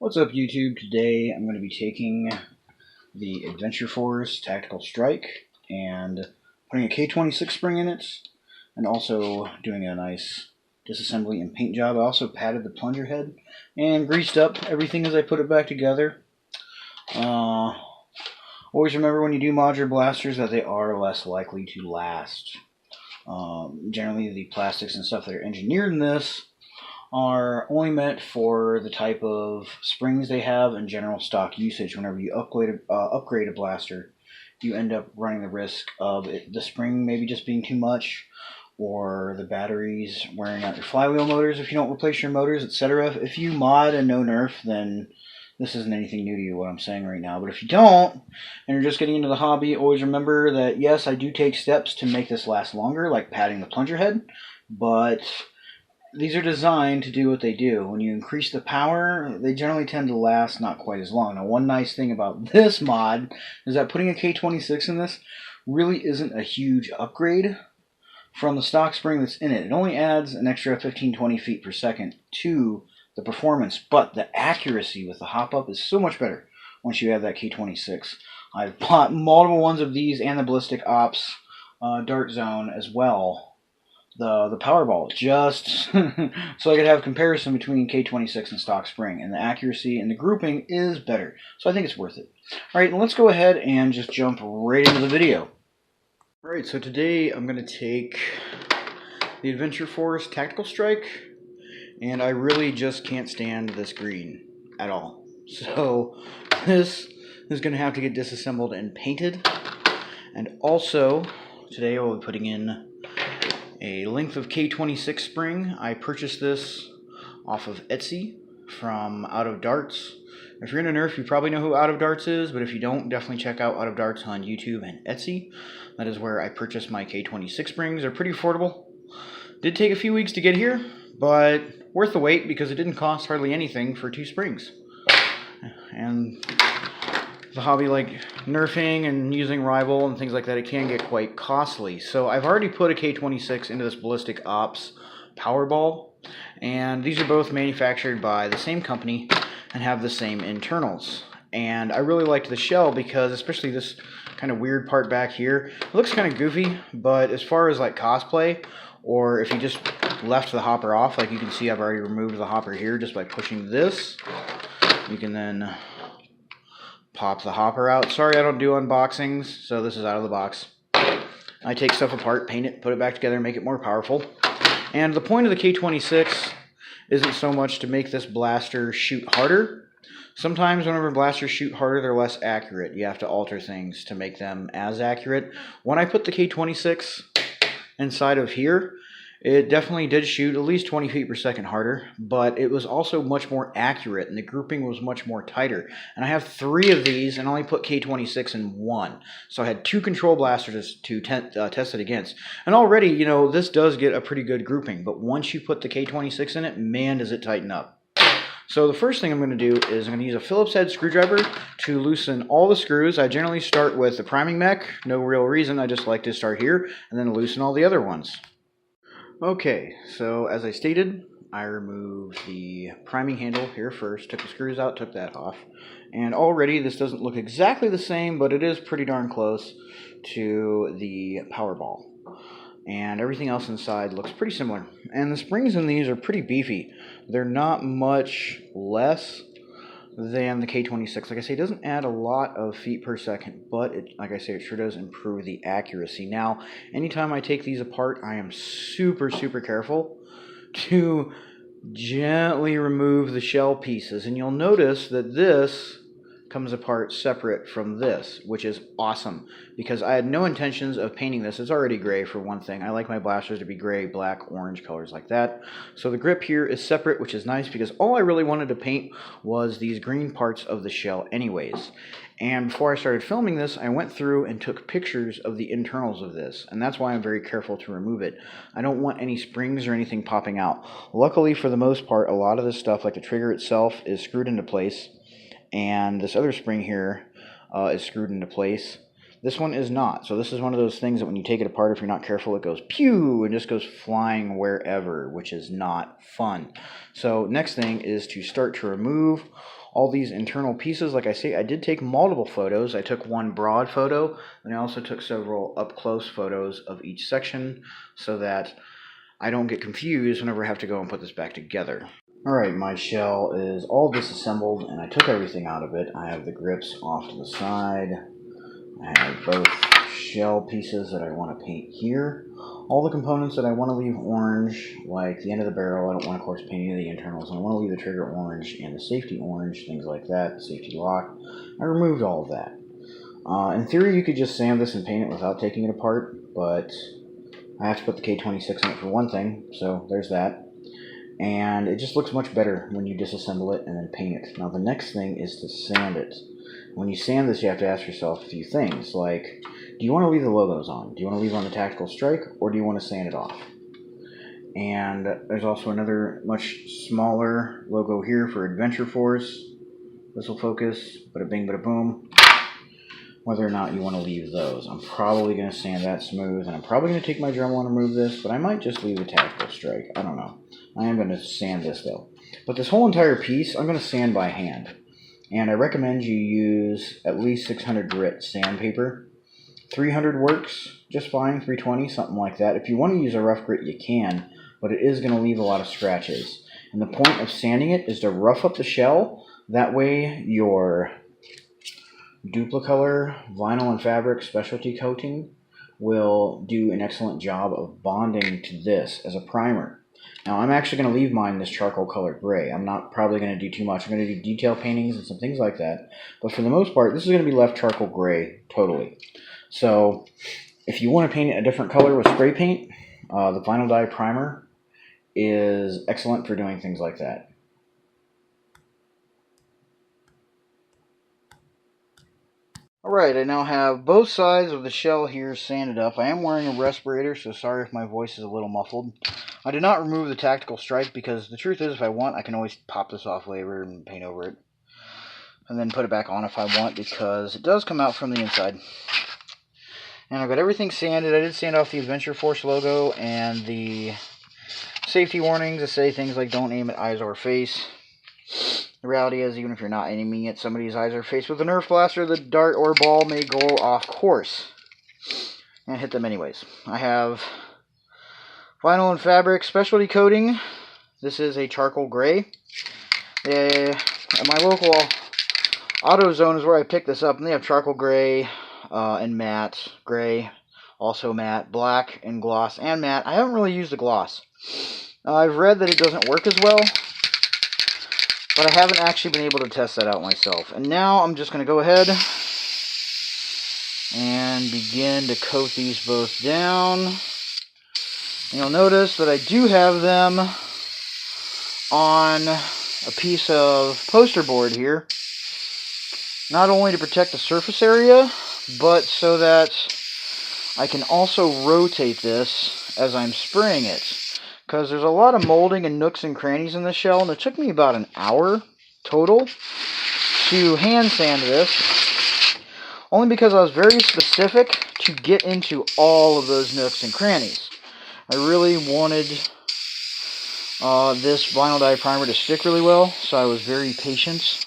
What's up, YouTube? Today I'm going to be taking the Adventure Force Tactical Strike and putting a K26 spring in it, and also doing a nice disassembly and paint job. I also padded the Plunger Head and greased up everything as I put it back together. Always remember when you do modular blasters that they are less likely to last. Generally, the plastics and stuff that are engineered in this are only meant for the type of springs they have and general stock usage. Whenever you upgrade a blaster, you end up running the risk of the spring maybe just being too much, or the batteries wearing out your flywheel motors if you don't replace your motors, etc. If you mod and no nerf, then this isn't anything new to you, what I'm saying right now. But if you don't, and you're just getting into the hobby, always remember that, yes, I do take steps to make this last longer, like padding the Plunger Head, but these are designed to do what they do. When you increase the power, they generally tend to last not quite as long. Now, one nice thing about this mod is that putting a K26 in this really isn't a huge upgrade from the stock spring that's in it. It only adds an extra 15-20 feet per second to the performance, but the accuracy with the hop-up is so much better once you have that K26. I've bought multiple ones of these and the Ballistic Ops Dart Zone as well, the Powerball, just so I could have comparison between K26 and stock spring, and the accuracy and the grouping is better, so I think it's worth it. Alright, let's go ahead and just jump right into the video. Alright, so today I'm going to take the Adventure Force Tactical Strike, and I really just can't stand this green at all. So this is going to have to get disassembled and painted, and also today I'll be putting in a length of K26 spring. I purchased this off of Etsy from Out of Darts. If you're into Nerf, you probably know who Out of Darts is, but if you don't, definitely check out Out of Darts on YouTube and Etsy. That is where I purchased my K26 springs. They're pretty affordable. Did take a few weeks to get here, but worth the wait because it didn't cost hardly anything for 2 springs. And the hobby like nerfing and using rival and things like that, it can get quite costly. So I've already put a K26 into this Ballistic Ops Powerball, and these are both manufactured by the same company and have the same internals. And I really liked the shell because, especially this kind of weird part back here, it looks kind of goofy, but as far as like cosplay, or if you just left the hopper off, like you can see I've already removed the hopper here just by pushing this. You can then pop the hopper out. Sorry, I don't do unboxings, so this is out of the box. I take stuff apart, paint it, put it back together, make it more powerful. And the point of the K26 isn't so much to make this blaster shoot harder. Sometimes whenever blasters shoot harder, they're less accurate. You have to alter things to make them as accurate. When I put the K26 inside of here, it definitely did shoot at least 20 feet per second harder, but it was also much more accurate, and the grouping was much more tighter. And I have 3 of these, and only put K26 in 1. So I had 2 control blasters to test it against. And already, you know, this does get a pretty good grouping, but once you put the K26 in it, man, does it tighten up. So the first thing I'm going to do is I'm going to use a Phillips head screwdriver to loosen all the screws. I generally start with the priming mech. No real reason, I just like to start here, and then loosen all the other ones. Okay, so as I stated, I removed the priming handle here first, took the screws out, took that off, and already this doesn't look exactly the same, but it is pretty darn close to the Powerball. And everything else inside looks pretty similar. And the springs in these are pretty beefy. They're not much less than the K26. Like I say, it doesn't add a lot of feet per second, but like I say, it sure does improve the accuracy. Now, anytime I take these apart, I am super careful to gently remove the shell pieces. And you'll notice that this comes apart separate from this, which is awesome, because I had no intentions of painting this. It's already gray for one thing. I like my blasters to be gray, black, orange colors like that. So the grip here is separate, which is nice because all I really wanted to paint was these green parts of the shell anyways. And before I started filming this, I went through and took pictures of the internals of this, and that's why I'm very careful to remove it. I don't want any springs or anything popping out. Luckily, for the most part, a lot of this stuff, like the trigger itself, is screwed into place, and this other spring here is screwed into place. This one is not. So this is one of those things that when you take it apart, if you're not careful, it goes pew and just goes flying wherever, which is not fun. So next thing is to start to remove all these internal pieces. Like I say, I did take multiple photos. I took one broad photo, and I also took several up-close photos of each section so that I don't get confused whenever I have to go and put this back together. Alright, my shell is all disassembled, and I took everything out of it. I have the grips off to the side. I have both shell pieces that I want to paint here. All the components that I want to leave orange, like the end of the barrel, I don't want to, of course, paint any of the internals. I want to leave the trigger orange and the safety orange, things like that, the safety lock. I removed all of that. In theory, you could just sand this and paint it without taking it apart, but I have to put the K26 in it for one thing, so there's that. And it just looks much better when you disassemble it and then paint it. Now the next thing is to sand it. When you sand this, you have to ask yourself a few things, like, do you want to leave the logos on? Do you want to leave on the Tactical Strike, or do you want to sand it off? And there's also another much smaller logo here for Adventure Force. This will focus, bada bing, bada boom. Whether or not you want to leave those. I'm probably going to sand that smooth, and I'm probably going to take my Dremel and remove this, but I might just leave the Tactical Strike. I don't know. I am going to sand this, though. But this whole entire piece, I'm going to sand by hand. And I recommend you use at least 600 grit sandpaper. 300 works just fine, 320, something like that. If you want to use a rough grit, you can, but it is going to leave a lot of scratches. And the point of sanding it is to rough up the shell. That way, your Duplicolor vinyl and fabric specialty coating will do an excellent job of bonding to this as a primer. Now I'm actually going to leave mine this charcoal colored gray. I'm not probably going to do too much. I'm going to do detail paintings and some things like that. But for the most part, this is going to be left charcoal gray totally. So if you want to paint it a different color with spray paint, the vinyl dye primer is excellent for doing things like that. Alright, I now have both sides of the shell here sanded up. I am wearing a respirator, so sorry if my voice is a little muffled. I did not remove the Tactical Strike because the truth is, if I want, I can always pop this off later and paint over it. And then put it back on if I want, because it does come out from the inside. And I've got everything sanded. I did sand off the Adventure Force logo and the safety warnings that say things like don't aim at eyes or face. The reality is, even if you're not aiming at somebody's eyes or face with a Nerf blaster, the dart or ball may go off course and hit them anyways. I have vinyl and fabric specialty coating. This is a charcoal gray. At my local AutoZone is where I picked this up, and they have charcoal gray and matte gray, also matte, black and gloss and matte. I haven't really used the gloss. I've read that it doesn't work as well, but I haven't actually been able to test that out myself. And now I'm just going to go ahead and begin to coat these both down. And you'll notice that I do have them on a piece of poster board here. Not only to protect the surface area, but so that I can also rotate this as I'm spraying it. Because there's a lot of molding and nooks and crannies in the shell, and it took me about an hour total to hand sand this, only because I was very specific to get into all of those nooks and crannies. I really wanted this vinyl dye primer to stick really well, so I was very patient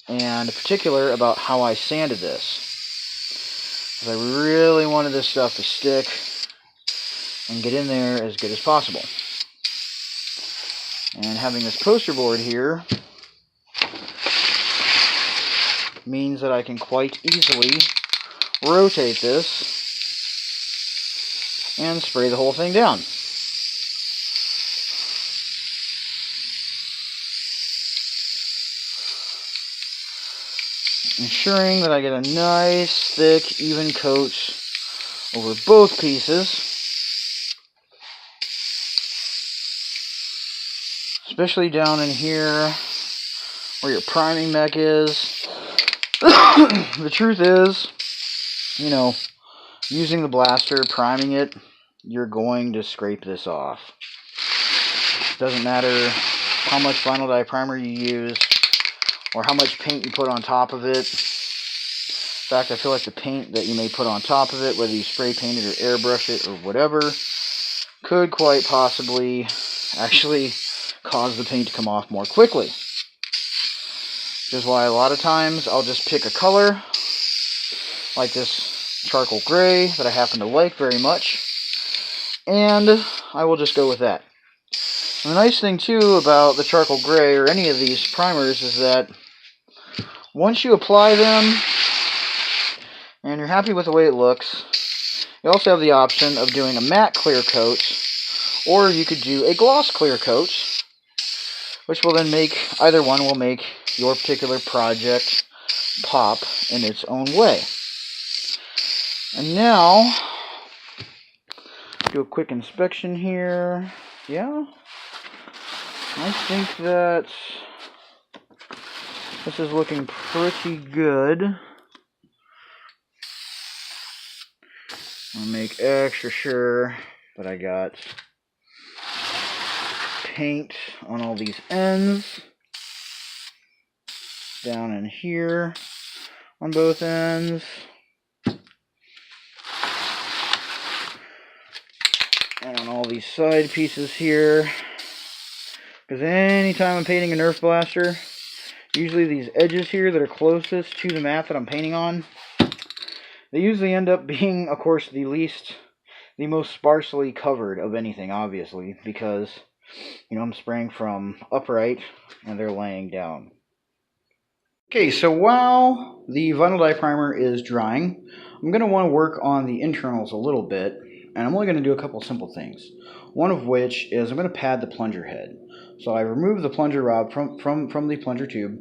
and particular about how I sanded this, because I really wanted this stuff to stick and get in there as good as possible. And having this poster board here means that I can quite easily rotate this and spray the whole thing down. Ensuring that I get a nice, thick, even coat over both pieces. Especially down in here where your priming mech is. The truth is, you know, using the blaster, priming it, you're going to scrape this off. Doesn't matter how much vinyl dye primer you use or how much paint you put on top of it. In fact, I feel like the paint that you may put on top of it, whether you spray paint it or airbrush it or whatever, could quite possibly actually cause the paint to come off more quickly. is why a lot of times I'll just pick a color like this charcoal gray that I happen to like very much, and I will just go with that. And the nice thing too about the charcoal gray or any of these primers is that once you apply them and you're happy with the way it looks, you also have the option of doing a matte clear coat, or you could do a gloss clear coat, which will then make, either one will make your particular project pop in its own way. And now, do a quick inspection here. Yeah, I think that this is looking pretty good. I'll make extra sure that I got paint on all these ends, down in here on both ends, and on all these side pieces here. Because anytime I'm painting a Nerf blaster, usually these edges here that are closest to the mat that I'm painting on, they usually end up being, of course, the most sparsely covered of anything, obviously, because, you know, I'm spraying from upright and they're laying down. Okay, so while the vinyl dye primer is drying, I'm going to want to work on the internals a little bit, and I'm only going to do a couple simple things. One of which is I'm going to pad the plunger head. So I removed the plunger rod from the plunger tube,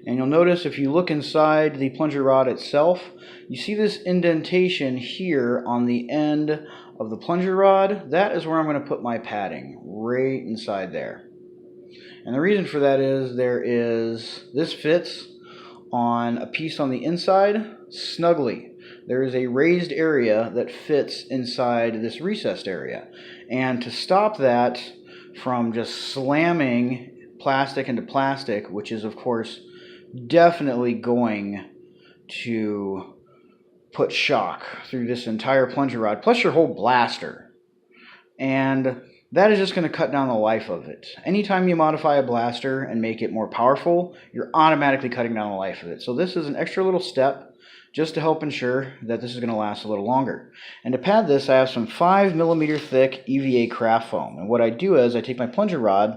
and you'll notice if you look inside the plunger rod itself, you see this indentation here on the end of the plunger rod. That is where I'm going to put my padding, right inside there. And the reason for that is this fits on a piece on the inside snugly. There is a raised area that fits inside this recessed area. And to stop that from just slamming plastic into plastic, which is of course definitely going to put shock through this entire plunger rod, plus your whole blaster. And that is just going to cut down the life of it. Anytime you modify a blaster and make it more powerful, you're automatically cutting down the life of it. So this is an extra little step just to help ensure that this is going to last a little longer. And to pad this, I have some 5mm thick EVA craft foam. And what I do is I take my plunger rod,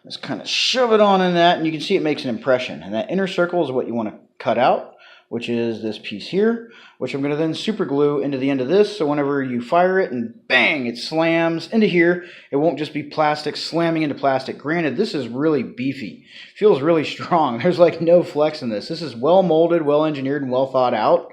just kind of shove it on in that, and you can see it makes an impression. And that inner circle is what you want to cut out, which is this piece here, which I'm going to then super glue into the end of this, so whenever you fire it and bang, it slams into here, it won't just be plastic slamming into plastic. Granted, this is really beefy. Feels really strong. There's like no flex in this. This is well molded, well engineered, and well thought out.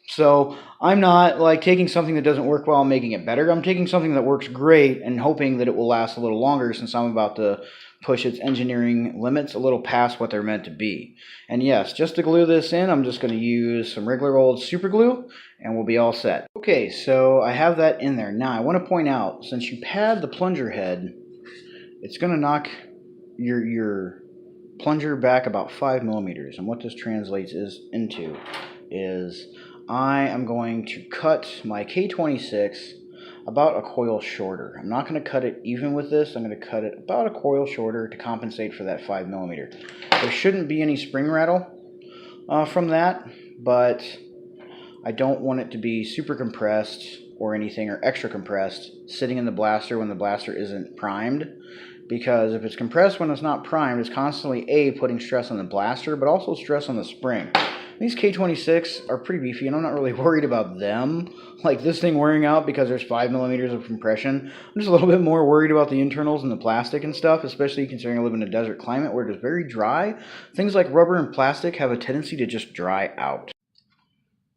So I'm not like taking something that doesn't work well and making it better. I'm taking something that works great and hoping that it will last a little longer, since I'm about to push its engineering limits a little past what they're meant to be. And yes, just to glue this in, I'm just going to use some regular old super glue and we'll be all set. Okay, so I have that in there. Now I want to point out, since you pad the plunger head, it's going to knock your plunger back about 5mm. And what this translates into is I am going to cut my K26 about a coil shorter. I'm not going to cut it even with this. I'm going to cut it about a coil shorter to compensate for that 5mm. There shouldn't be any spring rattle from that, but I don't want it to be super compressed or anything, or extra compressed sitting in the blaster when the blaster isn't primed. Because if it's compressed when it's not primed, it's constantly putting stress on the blaster, but also stress on the spring. These K26 are pretty beefy, and I'm not really worried about them, like this thing wearing out because there's 5mm of compression. I'm just a little bit more worried about the internals and the plastic and stuff, especially considering I live in a desert climate where it is very dry. Things like rubber and plastic have a tendency to just dry out.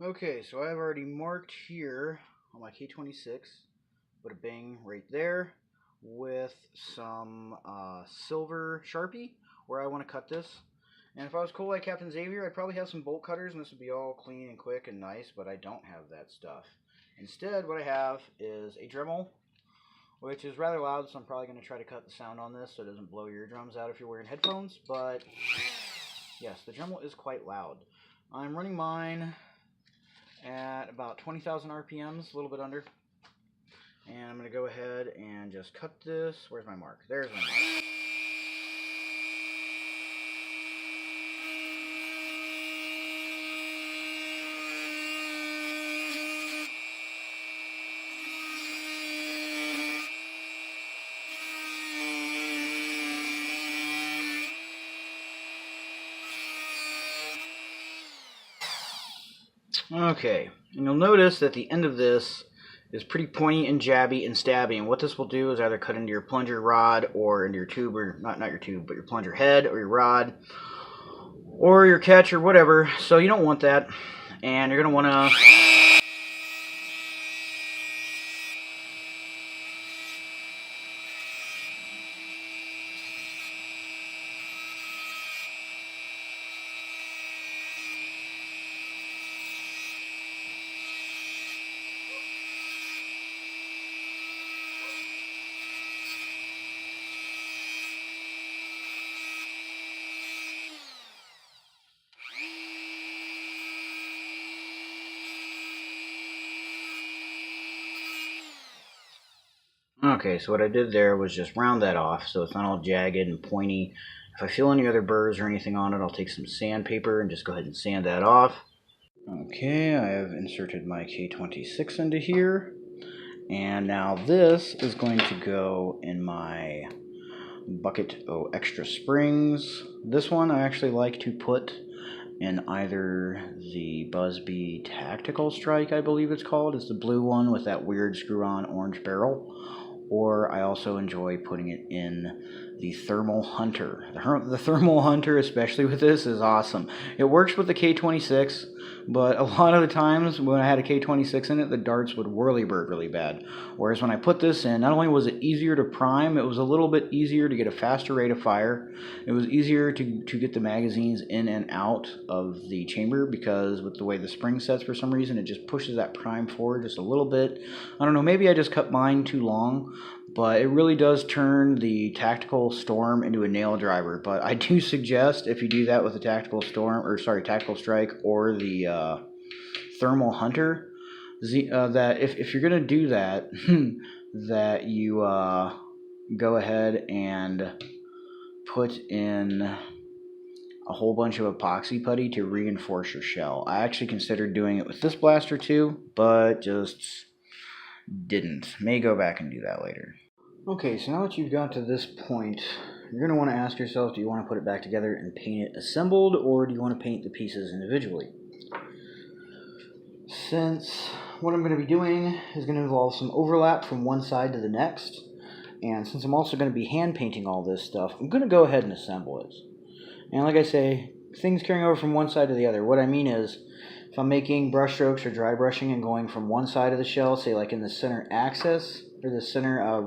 Okay, so I've already marked here on my K26, put a bang right there with some silver Sharpie where I want to cut this. And if I was cool like Captain Xavier, I'd probably have some bolt cutters and this would be all clean and quick and nice, but I don't have that stuff. Instead, what I have is a Dremel, which is rather loud, so I'm probably going to try to cut the sound on this so it doesn't blow your eardrums out if you're wearing headphones, but yes, the Dremel is quite loud. I'm running mine at about 20,000 RPMs, a little bit under. And I'm going to go ahead and just cut this. Where's my mark? There's my mark. Okay, and you'll notice that the end of this is pretty pointy and jabby and stabby, and what this will do is either cut into your plunger rod or into your tube, or not your tube, but your plunger head or your rod or your catch or whatever, so you don't want that, and you're going to want to... Okay, so what I did there was just round that off so it's not all jagged and pointy. If I feel any other burrs or anything on it, I'll take some sandpaper and just go ahead and sand that off. Okay, I have inserted my K26 into here. And now this is going to go in my bucket of extra springs. This one I actually like to put in either the Busby Tactical Strike, I believe it's called. It's the blue one with that weird screw-on orange barrel. Or I also enjoy putting it in the Thermal Hunter. The Thermal Hunter, especially with this, is awesome. It works with the K26, but a lot of the times when I had a K26 in it, the darts would whirlybird really bad. Whereas when I put this in, not only was it easier to prime, it was a little bit easier to get a faster rate of fire. It was easier to get the magazines in and out of the chamber, because with the way the spring sets, for some reason, it just pushes that prime forward just a little bit. I don't know, maybe I just cut mine too long, but it really does turn the Tactical Storm into a nail driver. But I do suggest, if you do that with the Tactical Strike or the Thermal Hunter, that if you're going to do that, that you go ahead and put in a whole bunch of epoxy putty to reinforce your shell. I actually considered doing it with this blaster too, but just didn't. May go back and do that later. Okay, so now that you've got to this point, you're going to want to ask yourself, do you want to put it back together and paint it assembled, or do you want to paint the pieces individually? Since what I'm going to be doing is going to involve some overlap from one side to the next, and since I'm also going to be hand painting all this stuff, I'm going to go ahead and assemble it. And like I say, things carrying over from one side to the other. What I mean is, if I'm making brush strokes or dry brushing and going from one side of the shell, say like in the center axis, or the center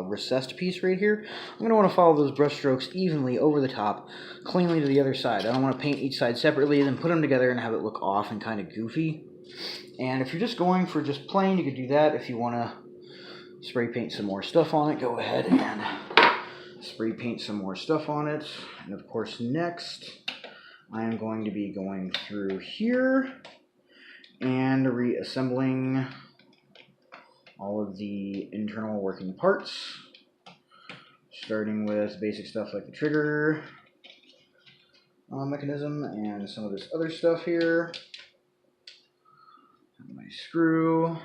recessed piece right here, I'm going to want to follow those brush strokes evenly over the top, cleanly to the other side. I don't want to paint each side separately, then put them together and have it look off and kind of goofy. And if you're just going for just plain, you could do that. If you want to spray paint some more stuff on it, go ahead and spray paint some more stuff on it. And of course, next, I am going to be going through here and reassembling all of the internal working parts, starting with basic stuff like the trigger mechanism and some of this other stuff here. My screw,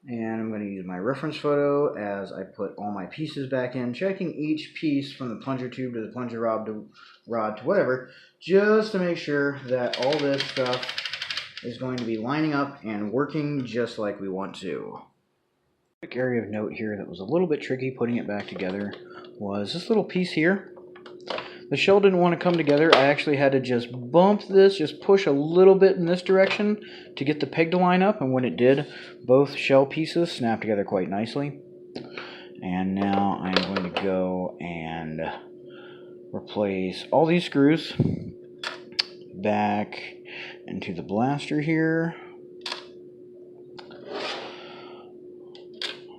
and I'm going to use my reference photo as I put all my pieces back in, checking each piece from the plunger tube to the plunger rod to whatever, just to make sure that all this stuff is going to be lining up and working just like we want to. Quick area of note here that was a little bit tricky putting it back together was this little piece here. The shell didn't want to come together. I actually had to just bump this, just push a little bit in this direction to get the peg to line up, and when it did, both shell pieces snapped together quite nicely. And now I'm going to go and replace all these screws back into the blaster here,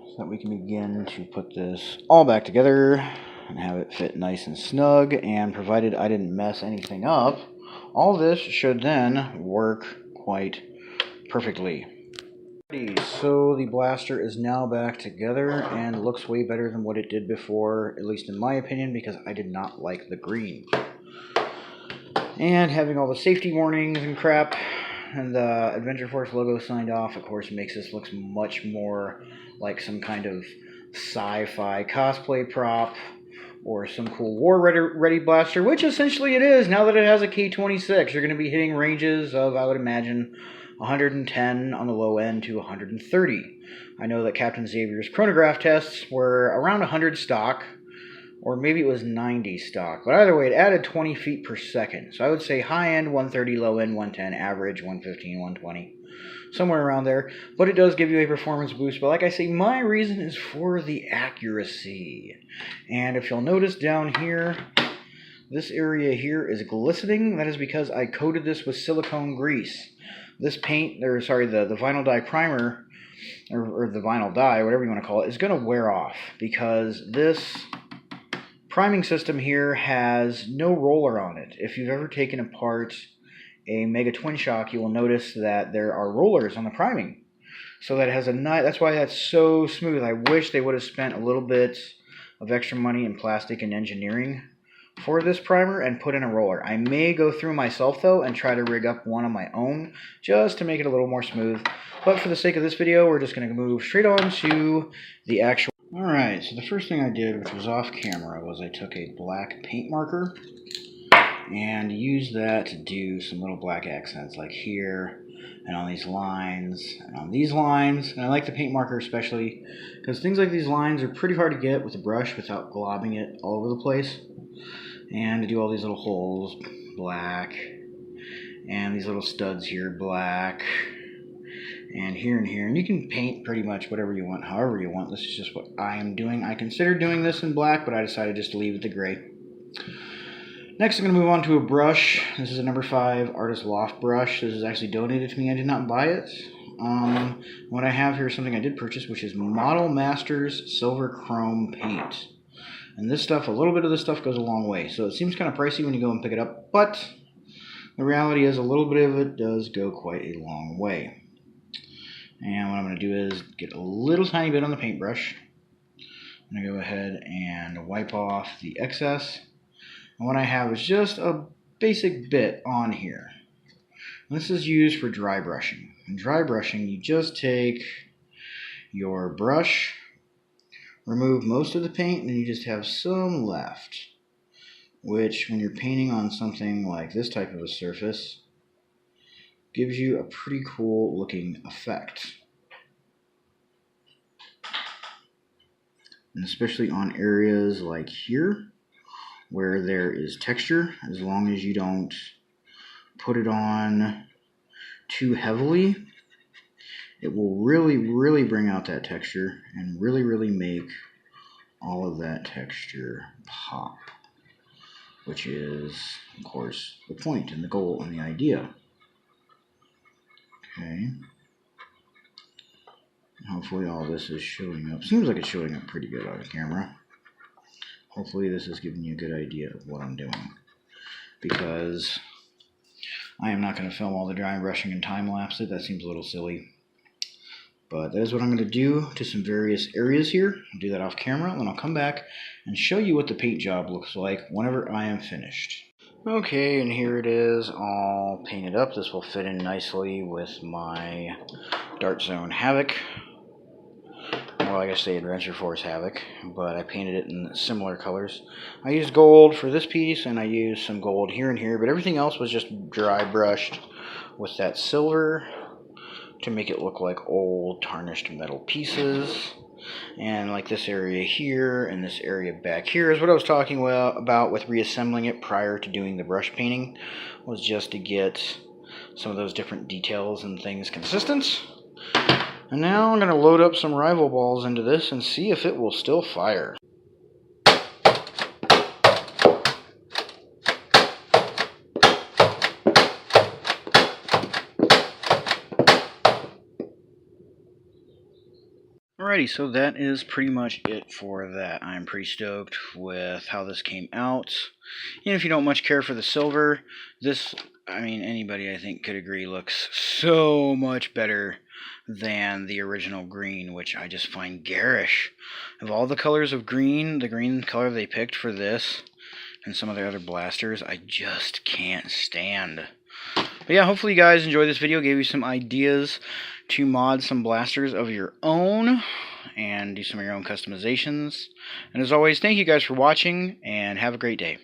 so that we can begin to put this all back together and have it fit nice and snug. And provided I didn't mess anything up, all this should then work quite perfectly. So the blaster is now back together and looks way better than what it did before, at least in my opinion, because I did not like the green. And having all the safety warnings and crap and the Adventure Force logo signed off, of course, makes this look much more like some kind of sci-fi cosplay prop, or some cool war-ready blaster, which essentially it is now that it has a K26. You're going to be hitting ranges of, I would imagine, 110 on the low end to 130. I know that Captain Xavier's chronograph tests were around 100 stock, or maybe it was 90 stock. But either way, it added 20 feet per second. So I would say high end 130, low end 110, average 115, 120. Somewhere around there. But it does give you a performance boost. But like I say, my reason is for the accuracy. And if you'll notice down here, this area here is glistening. That is because I coated this with silicone grease. This paint, or sorry, the vinyl dye primer, or the vinyl dye, whatever you want to call it, is going to wear off because this priming system here has no roller on it. If you've ever taken apart a Mega Twin Shock, you will notice that there are rollers on the priming. So that has a nice, that's why that's so smooth. I wish they would have spent a little bit of extra money in plastic and engineering for this primer and put in a roller. I may go through myself though and try to rig up one on my own just to make it a little more smooth. But for the sake of this video, we're just going to move straight on to the actual. Alright, so the first thing I did, which was off camera, was I took a black paint marker and used that to do some little black accents like here and on these lines and on these lines. And I like the paint marker especially because things like these lines are pretty hard to get with a brush without globbing it all over the place. And to do all these little holes, black, and these little studs here, black, and here and here. And you can paint pretty much whatever you want, however you want. This is just what I am doing. I considered doing this in black, but I decided just to leave it the gray. Next, I'm going to move on to a brush. This is a number 5 Artist Loft brush. This is actually donated to me. I did not buy it. What I have here is something I did purchase, which is Model Masters Silver Chrome Paint. And this stuff, a little bit of this stuff goes a long way. So it seems kind of pricey when you go and pick it up, but the reality is a little bit of it does go quite a long way. And what I'm going to do is get a little tiny bit on the paintbrush. I'm going to go ahead and wipe off the excess. And what I have is just a basic bit on here. And this is used for dry brushing. In dry brushing, you just take your brush, remove most of the paint, and then you just have some left, which when you're painting on something like this type of a surface gives you a pretty cool looking effect. And especially on areas like here where there is texture, as long as you don't put it on too heavily, it will really bring out that texture and really make all of that texture pop, which is, of course, the point and the goal and the idea. Okay. Hopefully all this is showing up. Seems like it's showing up pretty good on camera. Hopefully this is giving you a good idea of what I'm doing, because I am not going to film all the dry brushing and time-lapse it. That seems a little silly. But that is what I'm going to do to some various areas here. I'll do that off camera, and then I'll come back and show you what the paint job looks like whenever I am finished. Okay, and here it is all painted up. This will fit in nicely with my Dart Zone Havoc. Well, I guess the Adventure Force Havoc, but I painted it in similar colors. I used gold for this piece, and I used some gold here and here, but everything else was just dry brushed with that silver to make it look like old tarnished metal pieces. And like this area here and this area back here is what I was talking about with reassembling it prior to doing the brush painting, was just to get some of those different details and things consistent. And now I'm going to load up some rival balls into this and see if it will still fire. Alrighty, so that is pretty much it for that. I'm pretty stoked with how this came out. And if you don't much care for the silver, this, I mean, anybody I think could agree looks so much better than the original green, which I just find garish. Of all the colors of green, the green color they picked for this and some of their other blasters, I just can't stand. But yeah, hopefully you guys enjoyed this video, gave you some ideas to mod some blasters of your own and do some of your own customizations. And as always, thank you guys for watching, and have a great day.